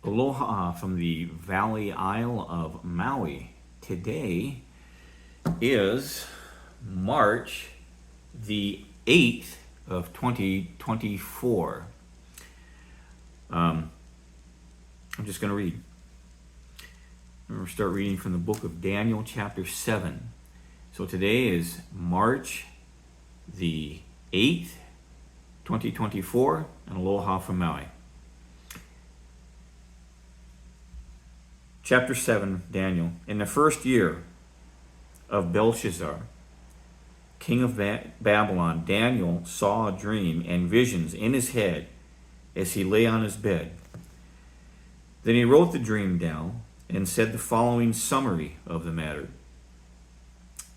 Aloha from the Valley Isle of Maui. Today is March the 8th of 2024. I'm just going to read. We're going to start reading from the book of Daniel, chapter 7. So today is March the 8th, 2024, and aloha from Maui. Chapter 7, Daniel. In the first year of Belshazzar, king of Babylon, Daniel saw a dream and visions in his head as he lay on his bed. Then he wrote the dream down and said the following summary of the matter.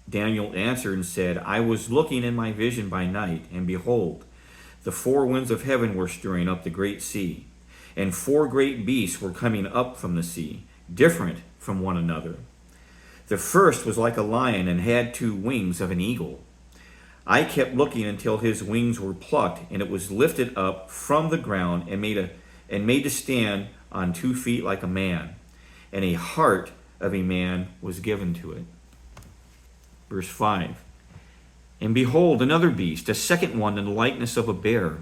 Daniel answered and said, I was looking in my vision by night, and behold, the four winds of heaven were stirring up the great sea, and four great beasts were coming up from the sea, different from one another. The first was like a lion and had 2 wings of an eagle. I kept looking until his wings were plucked, and it was lifted up from the ground and made to stand on 2 feet like a man, and a heart of a man was given to it. Verse 5. And behold, another beast, a second one in the likeness of a bear,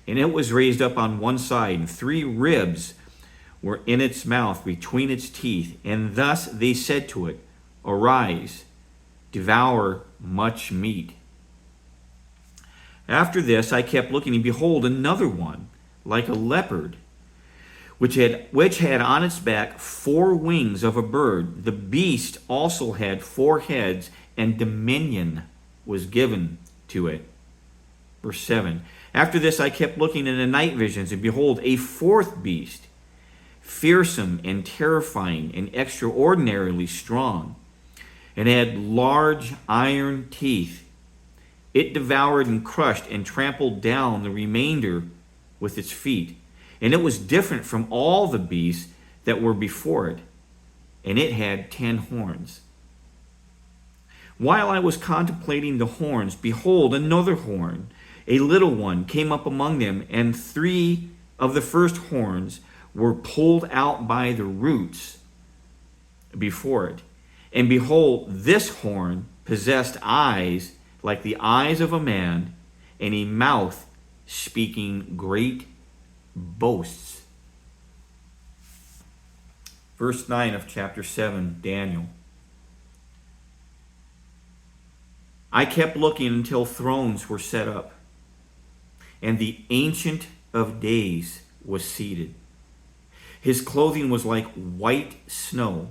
and it was raised up on one side, and 3 ribs were in its mouth between its teeth, and thus they said to it, Arise, devour much meat. After this I kept looking, and behold, another one, like a leopard, which had on its back 4 wings of a bird. The beast also had 4 heads, and dominion was given to it. Verse 7. After this I kept looking in the night visions, and behold, a 4th beast, fearsome and terrifying and extraordinarily strong, and had large iron teeth. It devoured and crushed and trampled down the remainder with its feet. And it was different from all the beasts that were before it, and it had 10 horns. While I was contemplating the horns, behold, another horn, a little one, came up among them, and 3 of the first horns were pulled out by the roots before it. And behold, this horn possessed eyes like the eyes of a man, and a mouth speaking great boasts. Verse 9 of chapter 7, Daniel. I kept looking until thrones were set up, and the Ancient of Days was seated. His clothing was like white snow,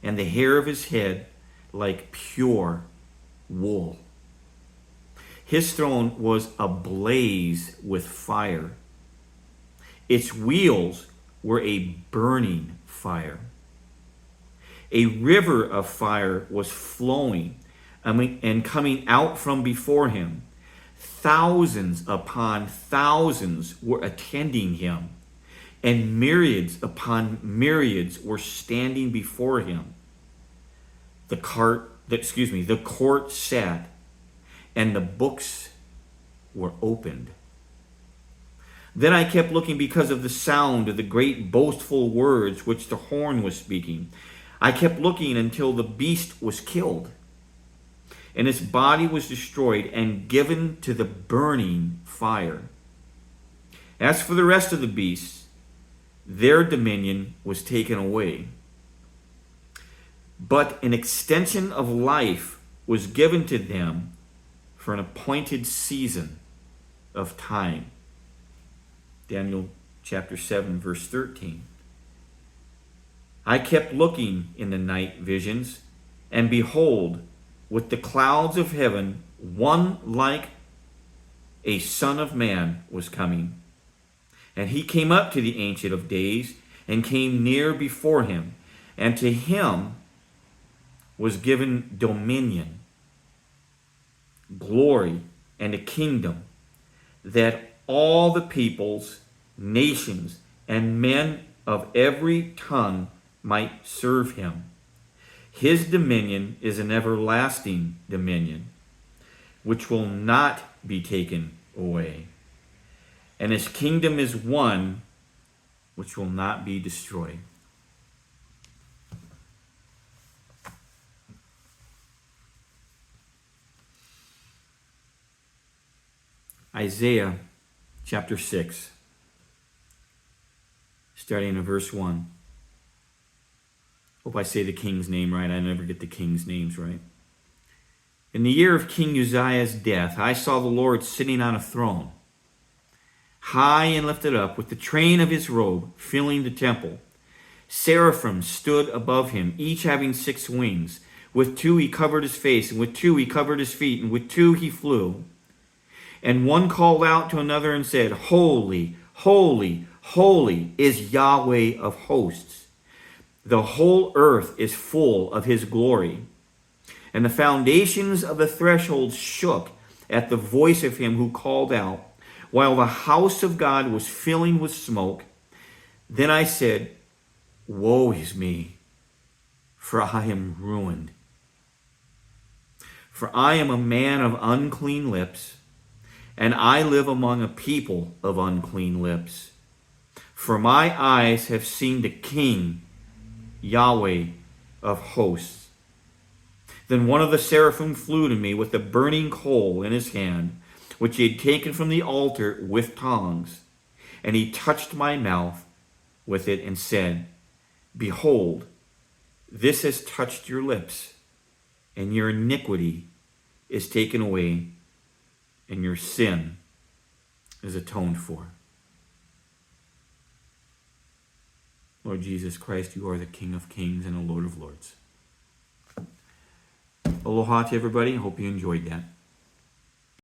and the hair of his head like pure wool. His throne was ablaze with fire. Its wheels were a burning fire. A river of fire was flowing and coming out from before him. Thousands upon thousands were attending him, and myriads upon myriads were standing before him. The court sat, and the books were opened. Then I kept looking because of the sound of the great boastful words which the horn was speaking. I kept looking until the beast was killed, and its body was destroyed and given to the burning fire. As for the rest of the beasts, their dominion was taken away. But an extension of life was given to them for an appointed season of time. Daniel chapter 7, verse 13. I kept looking in the night visions, and behold, with the clouds of heaven, one like a son of man was coming. And he came up to the Ancient of Days and came near before him. And to him was given dominion, glory, and a kingdom, that all the peoples, nations, and men of every tongue might serve him. His dominion is an everlasting dominion, which will not be taken away. And his kingdom is one which will not be destroyed. Isaiah chapter 6, starting in verse 1. Hope I say the king's name right. I never get the king's names right. In the year of King Uzziah's death, I saw the Lord sitting on a throne, high and lifted up, with the train of his robe filling the temple. Seraphim stood above him, each having 6 wings. With 2 he covered his face, and with 2 he covered his feet, and with 2 he flew. And one called out to another and said, Holy, holy, holy is Yahweh of hosts. The whole earth is full of his glory. And the foundations of the threshold shook at the voice of him who called out, while the house of God was filling with smoke. Then I said, Woe is me, for I am ruined. For I am a man of unclean lips, and I live among a people of unclean lips. For my eyes have seen the King, Yahweh of hosts. Then one of the seraphim flew to me with a burning coal in his hand, which he had taken from the altar with tongs. And he touched my mouth with it and said, Behold, this has touched your lips, and your iniquity is taken away, and your sin is atoned for. Lord Jesus Christ, you are the King of kings and the Lord of lords. Aloha to everybody. I hope you enjoyed that.